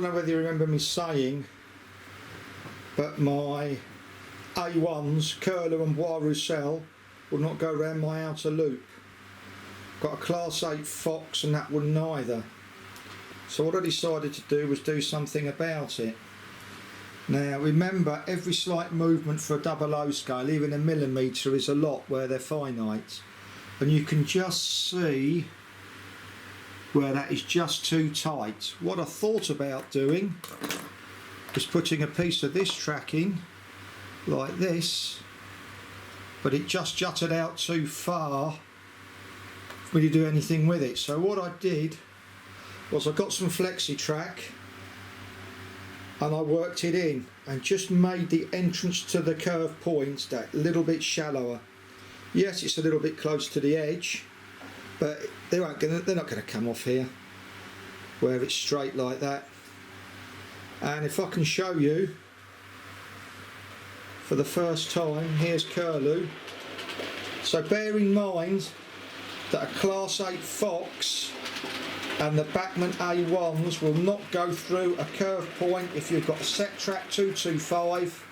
don't know whether you remember me saying, but my A1s, Curlew and Bois Roussel, will not go around my outer loop. Got a Class 8 Fox and that wouldn't either. So what I decided to do was do something about it. Now remember, every slight movement for a 00 scale, even a millimetre, is a lot where they're finite. And you can just see where that is just too tight. What I thought about doing was putting a piece of this track in like this, but it just jutted out too far for me to do anything with it. So what I did was I got some flexi-track and I worked it in and just made the entrance to the curve points that little bit shallower. Yes, it's a little bit close to the edge, but they're not going to come off here where it's straight like that. And if I can show you for the first time, here's Curlew. So bear in mind that a Class 8 Fox and the Bachmann A1s will not go through a curve point if you've got a set track 225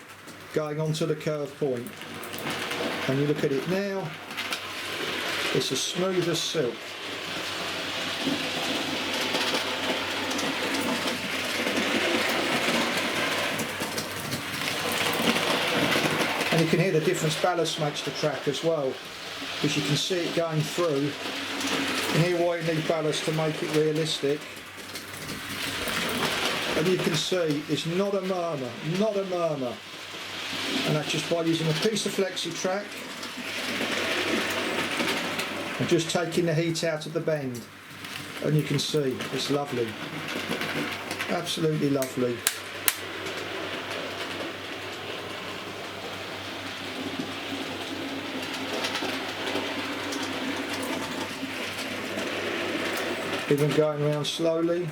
going onto the curve point. And you look at it now, it's as smooth as silk. And you can hear the difference ballast makes to track as well, because you can see it going through. You can hear why you need ballast to make it realistic. And you can see it's not a murmur, not a murmur. And that's just by using a piece of flexi-track and just taking the heat out of the bend. And you can see it's lovely, absolutely lovely. Even going around slowly.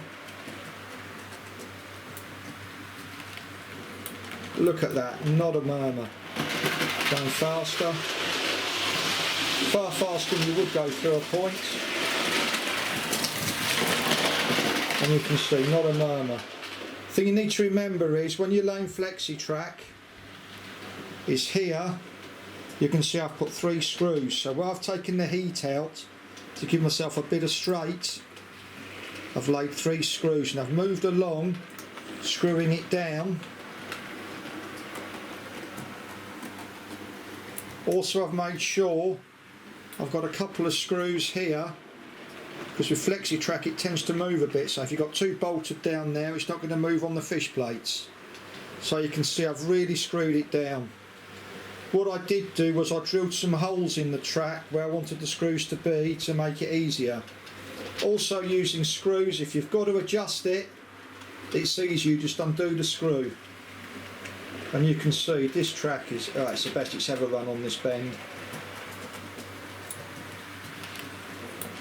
Look at that, not a murmur. Going faster. Far faster than you would go through a point. And you can see, not a murmur. The thing you need to remember is when you're laying flexi-track, is here, you can see I've put 3 screws. So where I've taken the heat out to give myself a bit of straight, I've laid 3 screws and I've moved along, screwing it down. Also I've made sure I've got a couple of screws here, because with flexi-track it tends to move a bit, so if you've got 2 bolted down there it's not going to move on the fish plates. So you can see I've really screwed it down. What I did do was I drilled some holes in the track where I wanted the screws to be to make it easier. Also using screws, if you've got to adjust it, it's easy, you just undo the screw. And you can see this track is, it's the best it's ever run on this bend.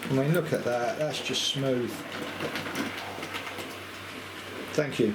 I mean, look at that, that's just smooth. Thank you.